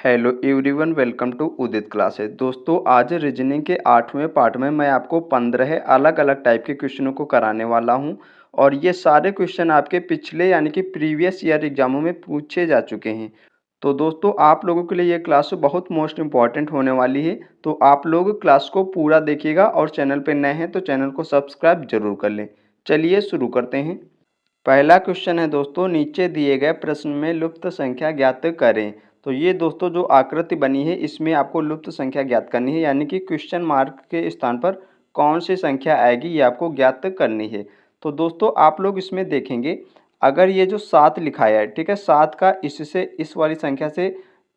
Hello everyone, welcome to Udit classes. दोस्तों, आज reasoning के 8वें पार्ट में मैं आपको 15 अलग अलग टाइप के क्वेश्चनों को कराने वाला हूं और ये सारे क्वेश्चन आपके पिछले यानी कि प्रीवियस ईयर एग्जामों में पूछे जा चुके हैं। तो दोस्तों, आप लोगों के लिए ये क्लास बहुत मोस्ट इम्पॉर्टेंट होने वाली है। तो आप लोग क्लास को पूरा देखिएगा और चैनल पर नए हैं तो चैनल को सब्सक्राइब जरूर कर लें। चलिए शुरू करते हैं। पहला क्वेश्चन है दोस्तों, नीचे दिए गए प्रश्न में लुप्त संख्या ज्ञात करें। तो ये दोस्तों जो आकृति बनी है इसमें आपको लुप्त संख्या ज्ञात करनी है, यानी कि क्वेश्चन मार्क के स्थान पर कौन सी संख्या आएगी ये आपको ज्ञात करनी है। तो दोस्तों आप लोग इसमें देखेंगे, अगर ये जो 7 लिखा है, ठीक है, 7 का इससे इस वाली संख्या से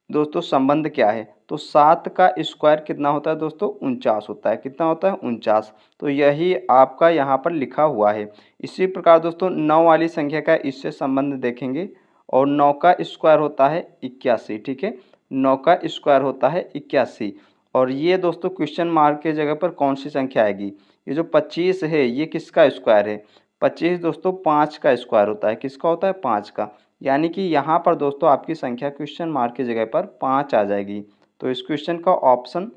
दोस्तों संबंध क्या है, तो 7 का स्क्वायर कितना होता है दोस्तों, 49 होता है। कितना होता है, 49। तो यही आपका यहाँ पर लिखा हुआ है। इसी प्रकार दोस्तों 9 वाली संख्या का इससे संबंध देखेंगे और 9 का स्क्वायर होता है 81, ठीक है, 9 का स्क्वायर होता है 81। और ये दोस्तों क्वेश्चन मार्क के जगह पर कौन सी संख्या आएगी, ये जो 25 है ये किसका स्क्वायर है, 25 दोस्तों 5 का स्क्वायर होता है। किसका होता है, 5 का। यानी कि यहाँ पर दोस्तों आपकी संख्या क्वेश्चन मार्क की जगह पर 5 आ जाएगी। तो इस क्वेश्चन का ऑप्शन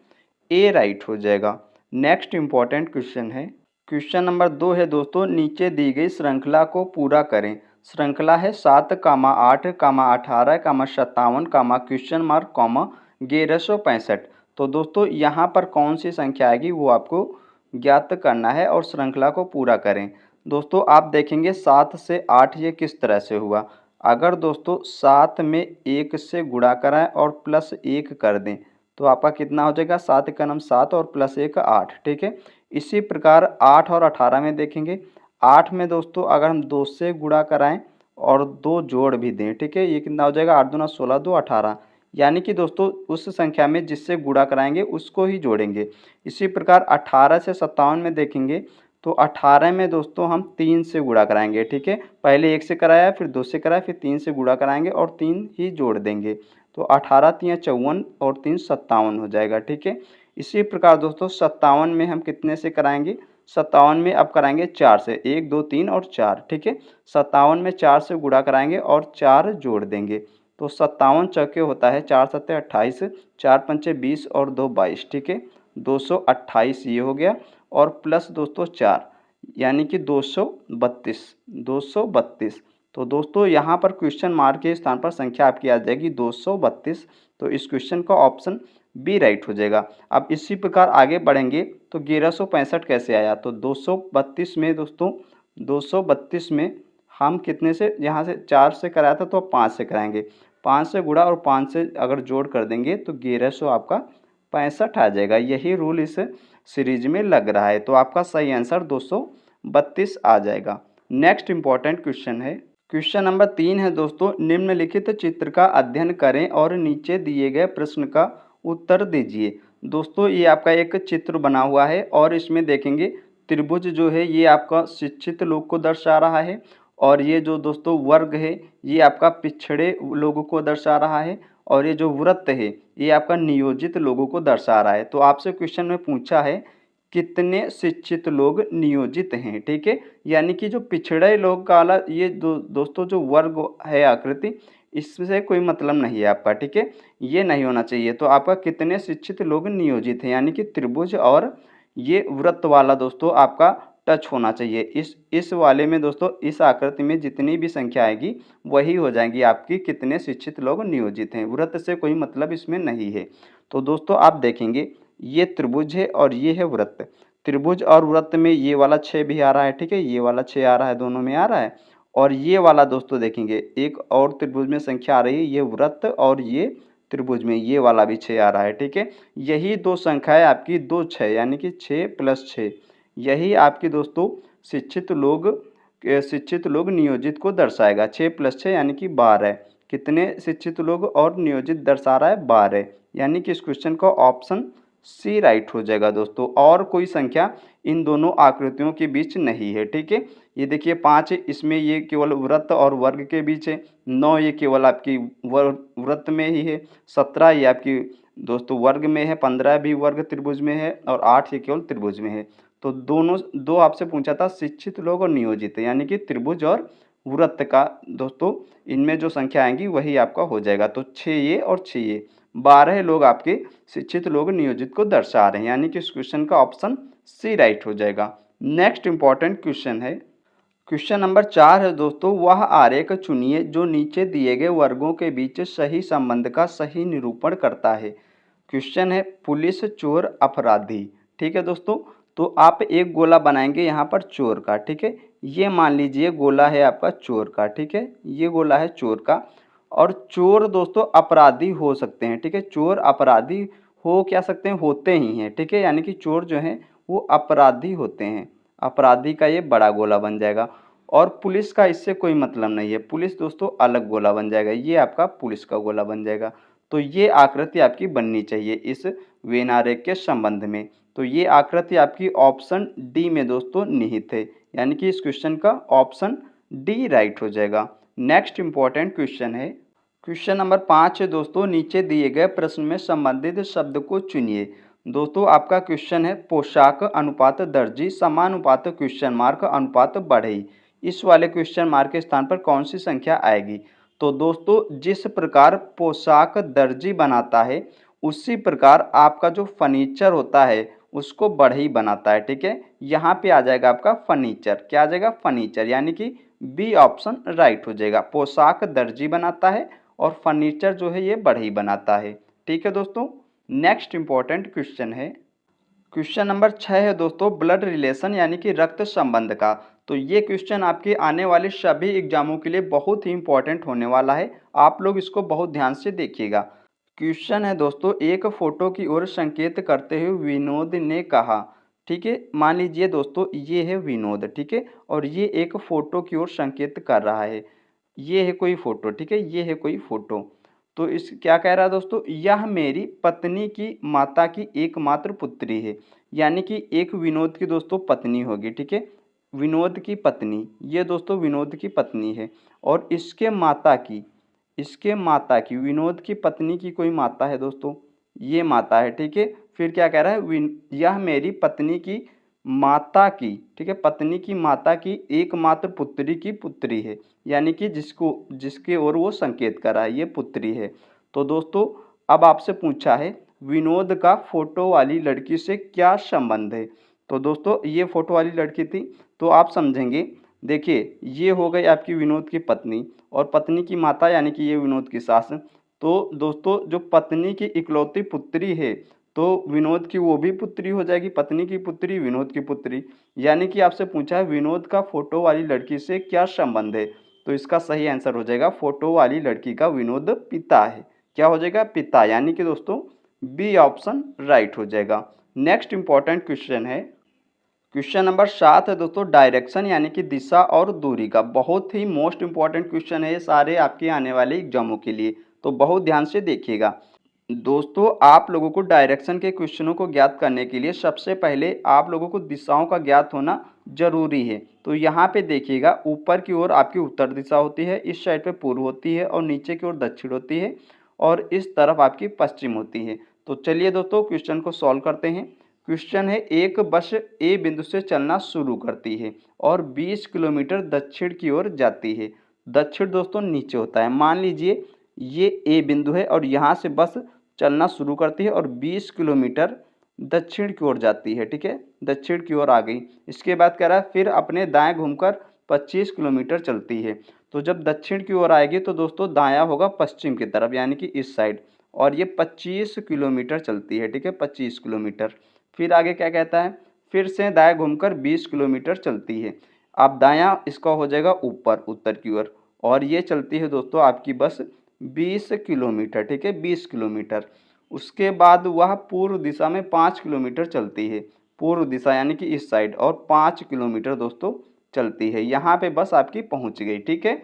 ए राइट हो जाएगा। नेक्स्ट इम्पॉर्टेंट क्वेश्चन है, क्वेश्चन नंबर 2 है दोस्तों, नीचे दी गई श्रृंखला को पूरा करें। श्रृंखला है 7, 8, 18, 57, क्वेश्चन मार्क, 1165। तो दोस्तों यहाँ पर कौन सी संख्या आएगी वो आपको ज्ञात करना है और श्रृंखला को पूरा करें। दोस्तों आप देखेंगे 7 से 8 ये किस तरह से हुआ। अगर दोस्तों 7 में 1 से गुणा कराएं और प्लस 1 कर दें तो आपका कितना हो जाएगा, 7 का नाम 7 और प्लस 1 8, ठीक है। इसी प्रकार 8 और 18 में देखेंगे, 8 में दोस्तों अगर हम 2 से गुणा कराएं और 2 जोड़ भी दें, ठीक है, ये कितना हो जाएगा, 8 दूना 16, 2 18। यानी कि दोस्तों उस संख्या में जिससे गुणा कराएंगे उसको ही जोड़ेंगे। इसी प्रकार 18 से 57 में देखेंगे तो 18 में दोस्तों हम 3 से गुणा कराएंगे, ठीक है, पहले 1 से कराया, फिर 2 से कराया, फिर 3 से गुणा कराएंगे और 3 ही जोड़ देंगे। तो 18 तियाँ 54 और 3 57 हो जाएगा, ठीक है। इसी प्रकार दोस्तों 57 में हम कितने से कराएंगे, 57 में अब कराएंगे 4 से, 1 2 3 और 4, ठीक है। 57 में 4 से गुणा कराएंगे और 4 जोड़ देंगे। तो 57 चौके होता है 4 सत्ते 28, 4 पंचे 20 और 2 22, ठीक है, 228 ये हो गया। और प्लस दोस्तों 4 यानी कि 232, 232। तो दोस्तों यहाँ पर क्वेश्चन मार्क के स्थान पर संख्या आपकी आ जाएगी 232। तो इस क्वेश्चन का ऑप्शन बी राइट हो जाएगा। अब इसी प्रकार आगे बढ़ेंगे तो 1165 कैसे आया, तो 232 में दोस्तों 232 में हम कितने से, यहाँ से 4 से कराया था तो 5 से कराएंगे, 5 से गुणा और 5 से अगर जोड़ कर देंगे तो 1100 आपका 65 आ जाएगा। यही रूल इस सीरीज में लग रहा है। तो आपका सही आंसर 232 आ जाएगा। नेक्स्ट इंपॉर्टेंट क्वेश्चन है, क्वेश्चन नंबर 3 है दोस्तों, निम्नलिखित चित्र का अध्ययन करें और नीचे दिए गए प्रश्न का उत्तर दीजिए। दोस्तों ये आपका एक चित्र बना हुआ है और इसमें देखेंगे त्रिभुज जो है ये आपका शिक्षित लोग को दर्शा रहा है और ये जो दोस्तों वर्ग है ये आपका पिछड़े लोगों को दर्शा रहा है और ये जो वृत्त है ये आपका नियोजित लोगों को दर्शा रहा है। तो आपसे क्वेश्चन में पूछा है कितने शिक्षित लोग नियोजित हैं, ठीक है। यानी कि जो पिछड़े लोग का वाला ये दोस्तों जो वर्ग है आकृति, इससे कोई मतलब नहीं है आपका, ठीक है, ये नहीं होना चाहिए। तो आपका कितने शिक्षित लोग नियोजित हैं, यानी कि त्रिभुज और ये वृत्त वाला दोस्तों आपका टच होना चाहिए। इस वाले में दोस्तों इस आकृति में जितनी भी संख्या आएगी वही हो जाएगी आपकी कितने शिक्षित लोग नियोजित हैं, वृत्त से कोई मतलब इसमें नहीं है। तो दोस्तों आप देखेंगे ये त्रिभुज है और ये है वृत्त। त्रिभुज और वृत्त में ये वाला 6 भी आ रहा है, ठीक है, ये वाला 6 आ रहा है, दोनों में आ रहा है। और ये वाला दोस्तों देखेंगे एक और त्रिभुज में संख्या आ रही है, ये वृत्त और ये त्रिभुज में ये वाला भी 6 आ रहा है, ठीक है। यही दो संख्याएं आपकी 2 6 यानी कि 6 + 6 यही आपकी दोस्तों शिक्षित लोग नियोजित को दर्शाएगा। 6 + 6 यानी कि 12। कितने शिक्षित लोग और नियोजित दर्शा रहा है, 12। यानी कि इस क्वेश्चन का ऑप्शन सी राइट हो जाएगा दोस्तों। और कोई संख्या इन दोनों आकृतियों के बीच नहीं है, ठीक है। ये देखिए 5 इसमें ये केवल वृत्त और वर्ग के बीच है, 9 ये केवल आपकी वृत्त में ही है, 17 ये आपकी दोस्तों वर्ग में है, 15 भी वर्ग त्रिभुज में है और 8 ये केवल त्रिभुज में है। तो दोनों दो आपसे पूछा था शिक्षित लोग और नियोजित, यानी कि त्रिभुज और वृत्त का दोस्तों इनमें जो संख्या आएंगी वही आपका हो जाएगा। तो 6 ये और 6 ये 12 लोग आपके शिक्षित लोग नियोजित को दर्शा रहे हैं, यानी कि इस क्वेश्चन का ऑप्शन सी राइट हो जाएगा। नेक्स्ट इंपॉर्टेंट क्वेश्चन है, क्वेश्चन नंबर 4 है दोस्तों, वह आरेख चुनिए जो नीचे दिए गए वर्गों के बीच सही संबंध का सही निरूपण करता है। क्वेश्चन है पुलिस, चोर, अपराधी। ठीक है दोस्तों, तो आप एक गोला बनाएंगे यहाँ पर चोर का। ठीक है, ये मान लीजिए गोला है आपका चोर का। ठीक है, ये गोला है चोर का। और चोर दोस्तों अपराधी हो सकते हैं। ठीक है, चोर अपराधी हो क्या सकते हैं, होते ही हैं। ठीक है, यानी कि चोर जो हैं वो अपराधी होते हैं। अपराधी का ये बड़ा गोला बन जाएगा। और पुलिस का इससे कोई मतलब नहीं है, पुलिस दोस्तों अलग गोला बन जाएगा, ये आपका पुलिस का गोला बन जाएगा। तो ये आकृति आपकी बननी चाहिए इस वेन आरेख के संबंध में। तो ये आकृति आपकी ऑप्शन डी में दोस्तों निहित है, यानी कि इस क्वेश्चन का ऑप्शन डी राइट हो जाएगा। नेक्स्ट इंपॉर्टेंट क्वेश्चन है, क्वेश्चन नंबर 5 है दोस्तों, नीचे दिए गए प्रश्न में संबंधित शब्द को चुनिए। दोस्तों आपका क्वेश्चन है पोशाक अनुपात दर्जी समानुपात क्वेश्चन मार्क अनुपात बढ़ई। इस वाले क्वेश्चन मार्क के स्थान पर कौन सी संख्या आएगी। तो दोस्तों जिस प्रकार पोशाक दर्जी बनाता है उसी प्रकार आपका जो फर्नीचर होता है उसको बढ़ई बनाता है। ठीक है, यहाँ पे आ जाएगा आपका फर्नीचर, क्या आ जाएगा फर्नीचर, यानी कि बी ऑप्शन राइट हो जाएगा। पोशाक दर्जी बनाता है और फर्नीचर जो है ये बढ़ई बनाता है। ठीक है दोस्तों, नेक्स्ट इंपॉर्टेंट क्वेश्चन है, क्वेश्चन नंबर 6 है दोस्तों, ब्लड रिलेशन यानी कि रक्त संबंध का। तो ये क्वेश्चन आपके आने वाले सभी एग्जामों के लिए बहुत ही इंपॉर्टेंट होने वाला है, आप लोग इसको बहुत ध्यान से देखिएगा। क्वेश्चन है दोस्तों, एक फोटो की ओर संकेत करते हुए विनोद ने कहा। ठीक है, मान लीजिए दोस्तों ये है विनोद। ठीक है, और ये एक फोटो की ओर संकेत कर रहा है, ये है कोई फोटो। ठीक है, ये है कोई फोटो। तो इस क्या कह रहा है दोस्तों, यह मेरी पत्नी की माता की एकमात्र पुत्री है, यानी कि एक विनोद की दोस्तों पत्नी होगी। ठीक है, विनोद की पत्नी, ये दोस्तों विनोद की पत्नी है। और इसके माता की विनोद की पत्नी की कोई माता है दोस्तों, ये माता है। ठीक है, फिर क्या कह रहा है, यह मेरी पत्नी की माता की, ठीक है, पत्नी की माता की एकमात्र पुत्री की पुत्री है, यानी कि जिसके ओर वो संकेत कर रहा है ये पुत्री है। तो दोस्तों अब आपसे पूछा है विनोद का फोटो वाली लड़की से क्या संबंध है। तो दोस्तों ये फोटो वाली लड़की थी, तो आप समझेंगे, देखिए ये हो गई आपकी विनोद की पत्नी और पत्नी की माता यानी कि ये विनोद की सास। तो दोस्तों जो पत्नी की इकलौती पुत्री है तो विनोद की वो भी पुत्री हो जाएगी, पत्नी की पुत्री विनोद की पुत्री, यानी कि आपसे पूछा है विनोद का फोटो वाली लड़की से क्या संबंध है। तो इसका सही आंसर हो जाएगा फोटो वाली लड़की का विनोद पिता है, क्या हो जाएगा पिता, यानी कि दोस्तों बी ऑप्शन राइट हो जाएगा। नेक्स्ट इंपॉर्टेंट क्वेश्चन है, क्वेश्चन नंबर 7 है दोस्तों, डायरेक्शन यानी कि दिशा और दूरी का। बहुत ही मोस्ट इंपॉर्टेंट क्वेश्चन है ये सारे आपके आने वाले एग्जामों के लिए, तो बहुत ध्यान से देखिएगा। दोस्तों आप लोगों को डायरेक्शन के क्वेश्चनों को ज्ञात करने के लिए सबसे पहले आप लोगों को दिशाओं का ज्ञात होना जरूरी है। तो यहाँ पे देखिएगा, ऊपर की ओर आपकी उत्तर दिशा होती है, इस साइड पे पूर्व होती है और नीचे की ओर दक्षिण होती है और इस तरफ आपकी पश्चिम होती है। तो चलिए दोस्तों क्वेश्चन को सॉल्व करते हैं। क्वेश्चन है, एक बस ए बिंदु से चलना शुरू करती है और 20 किलोमीटर दक्षिण की ओर जाती है। दक्षिण दोस्तों नीचे होता है, मान लीजिए ये ए बिंदु है और यहाँ से बस चलना शुरू करती है और 20 किलोमीटर दक्षिण की ओर जाती है। ठीक है, दक्षिण की ओर आ गई। इसके बाद कह रहा है फिर अपने दाएं घूमकर 25 किलोमीटर चलती है। तो जब दक्षिण की ओर आएगी तो दोस्तों दायां होगा पश्चिम की तरफ, यानी कि इस साइड, और ये 25 किलोमीटर चलती है। ठीक है, 25 किलोमीटर। फिर आगे क्या कहता है, फिर से दाएं घूमकर 20 किलोमीटर चलती है। अब दायां इसका हो जाएगा ऊपर उत्तर की ओर, और ये चलती है दोस्तों आपकी बस 20 किलोमीटर। ठीक है, 20 किलोमीटर। उसके बाद वह पूर्व दिशा में 5 किलोमीटर चलती है, पूर्व दिशा यानी कि इस साइड, और 5 किलोमीटर दोस्तों चलती है। यहाँ पे बस आपकी पहुँच गई। ठीक है,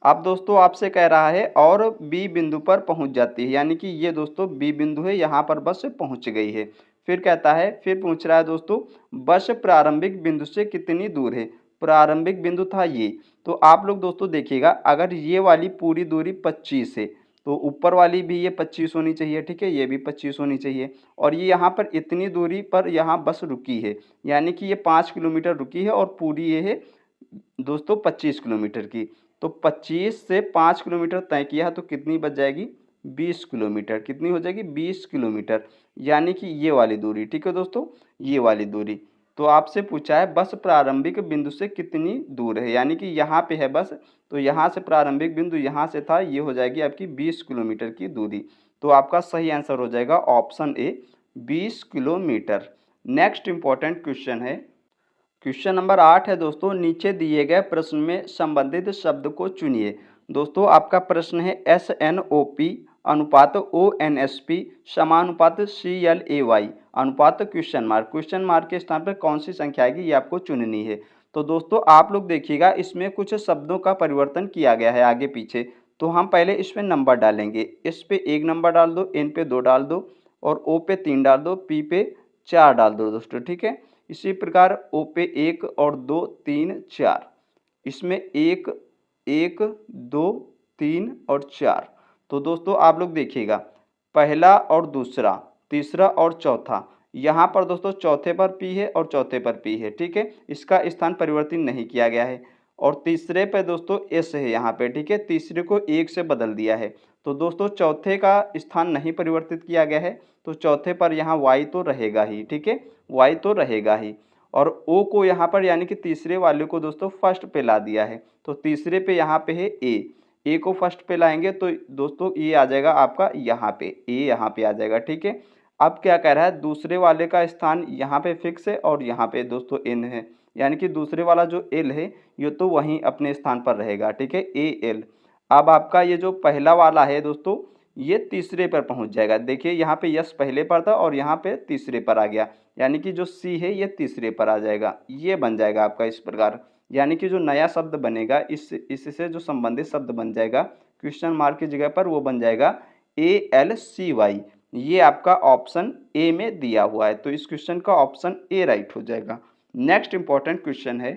अब दोस्तों आपसे कह रहा है और बी बिंदु पर पहुंच जाती है, यानी कि ये दोस्तों बी बिंदु है, यहाँ पर बस पहुंच गई है। फिर कहता है, फिर पूछ रहा है दोस्तों बस प्रारंभिक बिंदु से कितनी दूर है। प्रारंभिक बिंदु था ये, तो आप लोग दोस्तों देखिएगा, अगर ये वाली पूरी दूरी 25 है तो ऊपर वाली भी ये 25 होनी चाहिए। ठीक है, ये भी 25 होनी चाहिए, और ये यहाँ पर इतनी दूरी पर यहाँ बस रुकी है, यानी कि ये 5 किलोमीटर रुकी है और पूरी ये है दोस्तों 25 किलोमीटर की। तो 25 से 5 किलोमीटर तय किया है तो कितनी बच जाएगी, 20 किलोमीटर। कितनी हो जाएगी? 20 किलोमीटर, यानी कि ये वाली दूरी। ठीक है दोस्तों, ये वाली दूरी। तो आपसे पूछा है बस प्रारंभिक बिंदु से कितनी दूर है, यानी कि यहाँ पे है बस, तो यहाँ से प्रारंभिक बिंदु यहाँ से था, ये हो जाएगी आपकी 20 किलोमीटर की दूरी। तो आपका सही आंसर हो जाएगा option A, 20 kilometre. Next important question है, क्वेश्चन नंबर 8 है दोस्तों, नीचे दिए गए प्रश्न में संबंधित शब्द को चुनिए। दोस्तों आपका प्रश्न है SNOP अनुपात ONSP समानुपात CLAY अनुपात क्वेश्चन मार्क के स्थान पर कौन सी संख्या आएगी, ये आपको चुननी है। तो दोस्तों आप लोग देखिएगा, इसमें कुछ शब्दों का परिवर्तन किया गया है आगे पीछे। तो हम पहले इसमें नंबर डालेंगे, इस पे 1 नंबर डाल दो, N पे 2 डाल दो, और O पे 3 डाल दो, P पे 4 डाल दो दोस्तों। ठीक है, इसी प्रकार O पे 1 और 2 3 4, इसमें 1 1 2 3 और 4। तो दोस्तों आप लोग देखिएगा, पहला और दूसरा, तीसरा और चौथा, यहाँ पर दोस्तों चौथे पर P है और चौथे पर P है। ठीक है, इसका स्थान परिवर्तन नहीं किया गया है। और तीसरे पे दोस्तों S है यहाँ पे। ठीक है, तीसरे को 1 से बदल दिया है। तो दोस्तों चौथे का स्थान नहीं परिवर्तित किया गया है, तो चौथे पर यहाँ Y तो रहेगा ही। ठीक है, Y तो रहेगा ही। और O को यहाँ पर यानी कि तीसरे वाले को दोस्तों फर्स्ट पे ला दिया है, तो तीसरे पे यहाँ पे है A को फर्स्ट पे लाएंगे तो दोस्तों ये आ जाएगा आपका यहाँ पे, A यहाँ पे आ जाएगा। ठीक है, अब क्या कह रहा है, दूसरे वाले का स्थान यहाँ पे फिक्स है और यहाँ पे दोस्तों N है, यानी कि दूसरे वाला जो L है ये तो वहीं अपने स्थान पर रहेगा। ठीक है, AL। अब आपका ये जो पहला वाला है दोस्तों, ये तीसरे पर पहुंच जाएगा। देखिए यहाँ पे यस पहले पर था और यहाँ पे तीसरे पर आ गया, यानी कि जो सी है ये तीसरे पर आ जाएगा। ये बन जाएगा आपका इस प्रकार, यानी कि जो नया शब्द बनेगा इससे जो संबंधित शब्द बन जाएगा क्वेश्चन मार्क की जगह पर, वो बन जाएगा ALCY। ये आपका ऑप्शन ए में दिया हुआ है, तो इस क्वेश्चन का ऑप्शन ए राइट हो जाएगा। नेक्स्ट इंपॉर्टेंट क्वेश्चन है,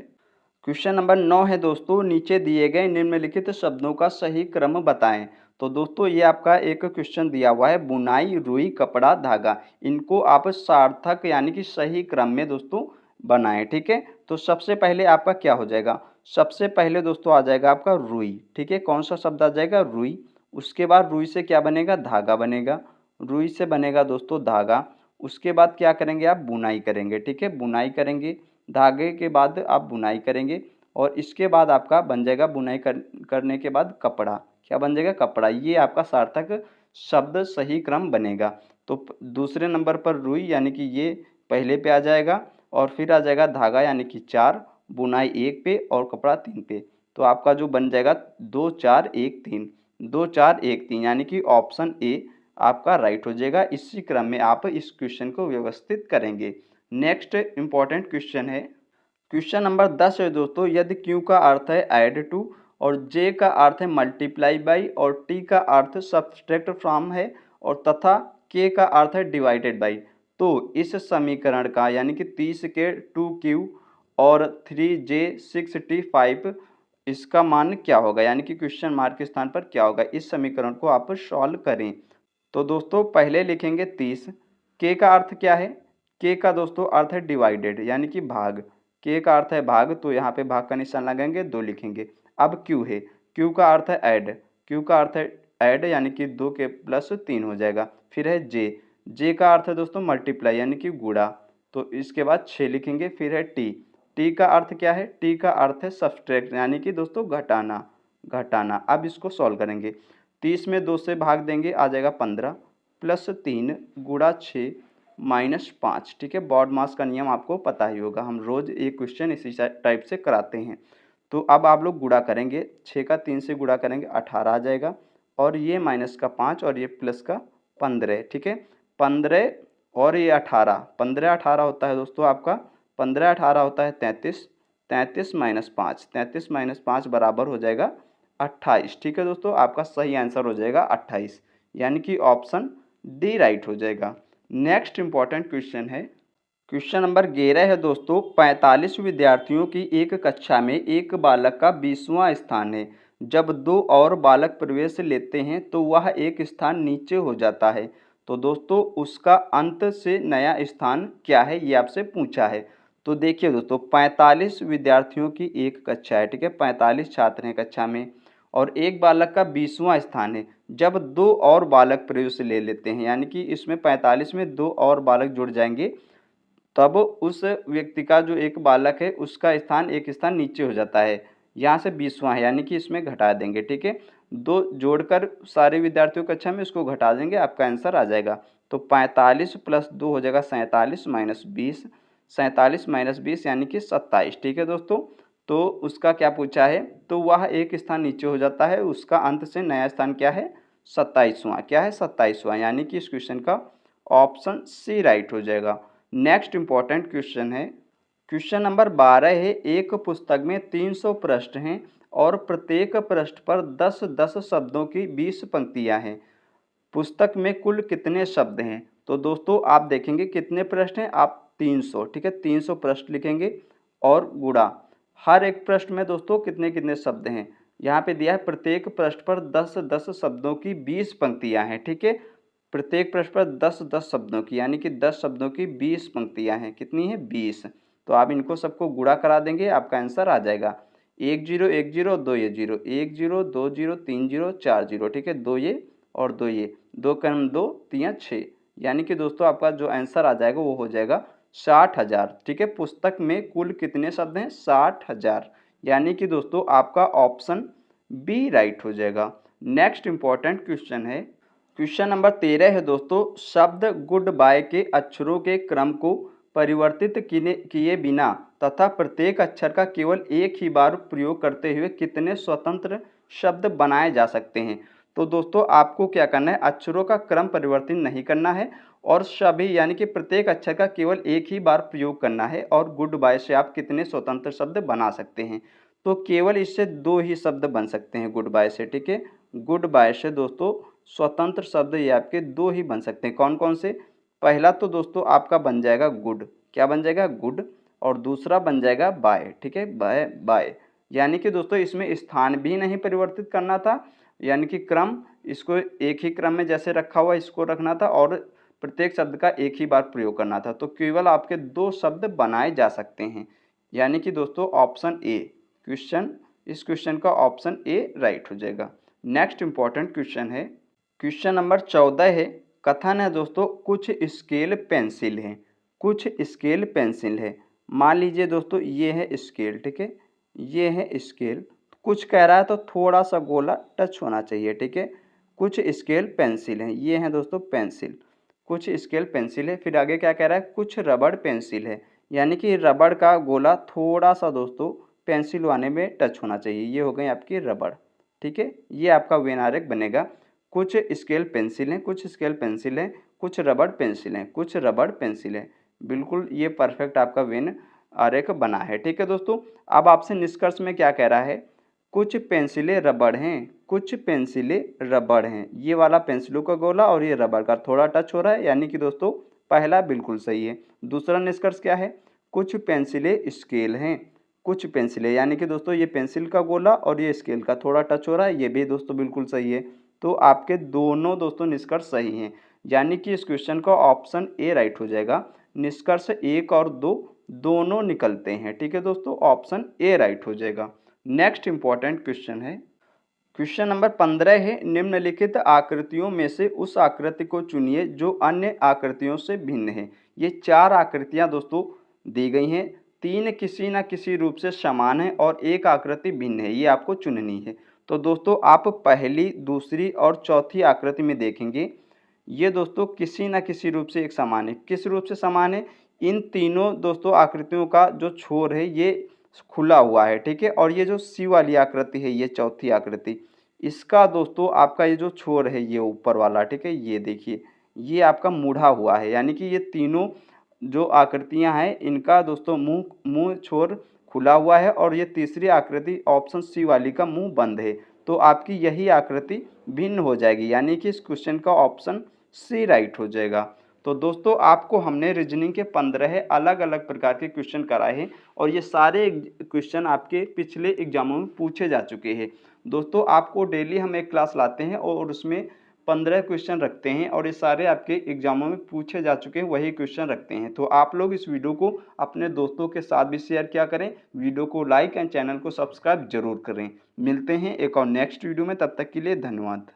क्वेश्चन नंबर 9 है दोस्तों, नीचे दिए गए निम्नलिखित शब्दों का सही क्रम बताएं। तो दोस्तों ये आपका एक क्वेश्चन दिया हुआ है, बुनाई, रुई, कपड़ा, धागा, इनको आप सार्थक यानी कि सही क्रम में दोस्तों बनाएं। ठीक है, तो सबसे पहले आपका क्या हो जाएगा, सबसे पहले दोस्तों आ जाएगा आपका रुई। ठीक है, कौन सा शब्द आ जाएगा, रुई। उसके बाद रुई से क्या बनेगा, धागा बनेगा। रुई से बनेगा दोस्तों धागा। उसके बाद क्या करेंगे, आप बुनाई करेंगे। ठीक है, बुनाई करेंगे, धागे के बाद आप बुनाई करेंगे, और इसके बाद आपका बन जाएगा बुनाई करने के बाद कपड़ा। क्या बन जाएगा, कपड़ा। ये आपका सार्थक शब्द सही क्रम बनेगा। तो दूसरे नंबर पर रुई यानी कि ये पहले पे आ जाएगा, और फिर आ जाएगा धागा यानी कि 4, बुनाई 1 पे और कपड़ा 3 पे। तो आपका जो बन जाएगा 2 4 1 3, 2 4 1 3, यानी कि ऑप्शन ए आपका राइट हो जाएगा। इसी क्रम में आप इस क्वेश्चन को व्यवस्थित करेंगे। नेक्स्ट इंपॉर्टेंट क्वेश्चन है, क्वेश्चन नंबर 10 है दोस्तों, यदि Q का अर्थ है ऐड टू, और J का अर्थ है मल्टीप्लाई बाई, और T का अर्थ सब्सट्रैक्ट फ्रॉम है, और तथा K का अर्थ है डिवाइडेड बाई, तो इस समीकरण का यानी कि 30 के 2Q और 3J 6T 5, इसका मान क्या होगा, यानी कि क्वेश्चन मार्क के स्थान पर क्या होगा। इस समीकरण को आप सॉल्व करें। तो दोस्तों पहले लिखेंगे 30, के का अर्थ क्या है, के का दोस्तों अर्थ है डिवाइडेड यानी कि भाग, के का अर्थ है भाग, तो यहाँ पे भाग का निशान लगाएंगे, 2 लिखेंगे। अब क्यू है, क्यू का अर्थ है ऐड, क्यू का अर्थ है ऐड यानी कि 2 के प्लस 3 हो जाएगा। फिर है जे, जे का अर्थ है दोस्तों मल्टीप्लाई यानी कि गुणा, तो इसके बाद 6 लिखेंगे। फिर है टी, टी का अर्थ क्या है, टी का अर्थ है सब्सट्रैक्ट यानी कि दोस्तों घटाना, घटाना। अब इसको सॉल्व करेंगे, 30 में 2 से भाग देंगे, आ जाएगा 15, प्लस 3 गुणा 6 माइनस 5। ठीक है, बॉड मास का नियम आपको पता ही होगा, हम रोज़ एक क्वेश्चन इसी टाइप से कराते हैं। तो अब आप लोग गुणा करेंगे, 6 का 3 से गुणा करेंगे 18 आ जाएगा, और ये माइनस का 5 और ये प्लस का 15। ठीक है, 15 और ये 18, 15 18 होता है दोस्तों आपका, 15 18 होता है 33, 33 माइनस 5, 33 माइनस 5 बराबर हो जाएगा 28। ठीक है दोस्तों, आपका सही आंसर हो जाएगा 28, यानी कि ऑप्शन डी राइट हो जाएगा। नेक्स्ट इंपॉर्टेंट क्वेश्चन है, क्वेश्चन नंबर 11 है दोस्तों, 45 विद्यार्थियों की एक कक्षा में एक बालक का 20वां स्थान है। जब 2 और बालक प्रवेश लेते हैं तो वह एक स्थान नीचे हो जाता है। तो दोस्तों उसका अंत से नया स्थान क्या है, ये आपसे पूछा है। तो देखिए दोस्तों 45 विद्यार्थियों की एक कक्षा है। ठीक है, 45 छात्र हैं कक्षा में, और एक बालक का 20वां स्थान है। जब 2 और बालक प्रयुक्त ले लेते हैं, यानी कि इसमें 45 में 2 और बालक जुड़ जाएंगे, तब उस व्यक्ति का जो एक बालक है उसका स्थान एक स्थान नीचे हो जाता है। यहाँ से 20वां है, यानी कि इसमें घटा देंगे, ठीक है। 2 जोड़कर सारे विद्यार्थियों कक्षा में उसको घटा देंगे, आपका आंसर आ जाएगा। तो 45 + 2 हो जाएगा 47 - 20, 47 - 20 यानी कि 27, ठीक है दोस्तों। तो उसका क्या पूछा है, तो वह एक स्थान नीचे हो जाता है, उसका अंत से नया स्थान क्या है, 27वां, क्या है 27वां, यानी कि इस क्वेश्चन का ऑप्शन सी राइट हो जाएगा। नेक्स्ट इंपॉर्टेंट क्वेश्चन है, क्वेश्चन नंबर 12 है, एक पुस्तक में 300 पृष्ठ हैं और प्रत्येक पृष्ठ पर 10-10 शब्दों की 20 पंक्तियां हैं। पुस्तक में कुल कितने शब्द हैं। तो दोस्तों आप देखेंगे कितने पृष्ठ हैं, आप 300, ठीक है, 300 पृष्ठ लिखेंगे और गुणा हर एक पृष्ठ में दोस्तों कितने कितने शब्द हैं। यहाँ पे दिया है प्रत्येक पृष्ठ पर 10-10 शब्दों की 20 पंक्तियां हैं, ठीक है। प्रत्येक पृष्ठ पर 10-10 शब्दों की, यानी कि 10 शब्दों की 20 पंक्तियां हैं, कितनी है 20। तो आप इनको सबको गुणा करा देंगे, आपका आंसर आ जाएगा 1 0 1 0 2 ये 0 1 0 2 0 3 0 4 0, ठीक है, 2 ये और 2 ये, 2 कर्म 2 3 6, यानी कि दोस्तों आपका जो आंसर आ जाएगा वो हो जाएगा 60,000, ठीक है। पुस्तक में कुल कितने शब्द हैं, 60,000, यानी कि दोस्तों आपका ऑप्शन बी राइट हो जाएगा। नेक्स्ट इंपॉर्टेंट क्वेश्चन है, क्वेश्चन नंबर 13 है दोस्तों, शब्द गुड बाय के अक्षरों के क्रम को परिवर्तित किए बिना तथा प्रत्येक अक्षर का केवल एक ही बार प्रयोग करते हुए कितने स्वतंत्र शब्द बनाए जा सकते हैं। तो दोस्तों आपको क्या करना है, अक्षरों का क्रम परिवर्तन नहीं करना है और सभी यानी कि प्रत्येक अक्षर का केवल एक ही बार प्रयोग करना है, और गुड बाय से आप कितने स्वतंत्र शब्द बना सकते हैं। तो केवल इससे 2 ही शब्द बन सकते हैं गुड बाय से, ठीक है। गुड बाय से दोस्तों स्वतंत्र शब्द ये आपके 2 ही बन सकते हैं, कौन कौन से। पहला तो दोस्तों आपका बन जाएगा गुड, क्या बन जाएगा गुड, और दूसरा बन जाएगा बाय, ठीक है, बाय बाय, यानी कि दोस्तों इसमें स्थान भी नहीं परिवर्तित करना था, यानी कि क्रम इसको एक ही क्रम में जैसे रखा हुआ इसको रखना था, और प्रत्येक शब्द का एक ही बार प्रयोग करना था। तो केवल आपके 2 शब्द बनाए जा सकते हैं, यानी कि दोस्तों ऑप्शन ए क्वेश्चन, इस क्वेश्चन का ऑप्शन ए राइट हो जाएगा। नेक्स्ट इंपॉर्टेंट क्वेश्चन है, क्वेश्चन नंबर 14 है, कथन है दोस्तों कुछ स्केल पेंसिल हैं, कुछ स्केल पेंसिल है। मान लीजिए दोस्तों ये है स्केल, ठीक है, ये है स्केल, कुछ कह रहा है तो थोड़ा सा गोला टच होना चाहिए, ठीक है। कुछ स्केल पेंसिल हैं, ये हैं दोस्तों पेंसिल, कुछ स्केल पेंसिल है। फिर आगे क्या कह रहा है, कुछ रबड़ पेंसिल है, यानी कि रबड़ का गोला थोड़ा सा दोस्तों पेंसिल वाले में टच होना चाहिए, ये हो गई आपकी रबड़, ठीक है। ये आपका वेन आरेख बनेगा, कुछ स्केल पेंसिल हैं, कुछ स्केल पेंसिल हैं, कुछ रबड़ पेंसिल हैं, कुछ रबड़ पेंसिल हैं, बिल्कुल ये परफेक्ट आपका वेन आरेख बना है, ठीक है दोस्तों। अब आपसे निष्कर्ष में क्या कह रहा है, कुछ पेंसिलें रबड़ हैं, कुछ पेंसिलें रबड़ हैं, ये वाला पेंसिलों का गोला और ये रबड़ का थोड़ा टच हो रहा है, यानी कि दोस्तों पहला बिल्कुल सही है। दूसरा निष्कर्ष क्या है, कुछ पेंसिलें स्केल हैं, कुछ पेंसिलें, यानी कि दोस्तों ये पेंसिल का गोला और ये स्केल का थोड़ा टच हो रहा है, ये भी दोस्तों बिल्कुल सही है। तो आपके दोनों दोस्तों निष्कर्ष सही हैं, यानी कि इस क्वेश्चन का ऑप्शन ए राइट हो जाएगा। निष्कर्ष 1 और 2 दोनों निकलते हैं, ठीक है दोस्तों, ऑप्शन ए राइट हो जाएगा। नेक्स्ट इंपॉर्टेंट क्वेश्चन है, क्वेश्चन नंबर 15 है, निम्नलिखित आकृतियों में से उस आकृति को चुनिए जो अन्य आकृतियों से भिन्न है। ये 4 आकृतियां दोस्तों दी गई हैं, 3 किसी न किसी रूप से समान है और एक आकृति भिन्न है, ये आपको चुननी है। तो दोस्तों आप पहली, दूसरी और चौथी आकृति में देखेंगे, ये दोस्तों किसी न किसी रूप से एक समान है। किस रूप से समान है, इन तीनों दोस्तों आकृतियों का जो छोर है ये खुला हुआ है, ठीक है, और ये जो सी वाली आकृति है, ये चौथी आकृति, इसका दोस्तों आपका ये जो छोर है ये ऊपर वाला, ठीक है, ये देखिए ये आपका मुड़ा हुआ है, यानी कि ये तीनों जो आकृतियां हैं इनका दोस्तों मुंह छोर खुला हुआ है, और ये तीसरी आकृति ऑप्शन सी वाली का मुंह बंद है। तो आपकी यही आकृति भिन्न हो जाएगी, यानी कि इस क्वेश्चन का ऑप्शन सी राइट हो जाएगा। तो दोस्तों आपको हमने रीजनिंग के 15 अलग अलग प्रकार के क्वेश्चन कराए हैं, और ये सारे क्वेश्चन आपके पिछले एग्जामों में पूछे जा चुके हैं। दोस्तों आपको डेली हम एक क्लास लाते हैं और उसमें 15 क्वेश्चन रखते हैं, और ये सारे आपके एग्जामों में पूछे जा चुके हैं वही क्वेश्चन रखते हैं। तो आप लोग इस वीडियो को अपने दोस्तों के साथ भी शेयर किया करें, वीडियो को लाइक एंड चैनल को सब्सक्राइब जरूर करें। मिलते हैं एक और नेक्स्ट वीडियो में, तब तक के लिए धन्यवाद।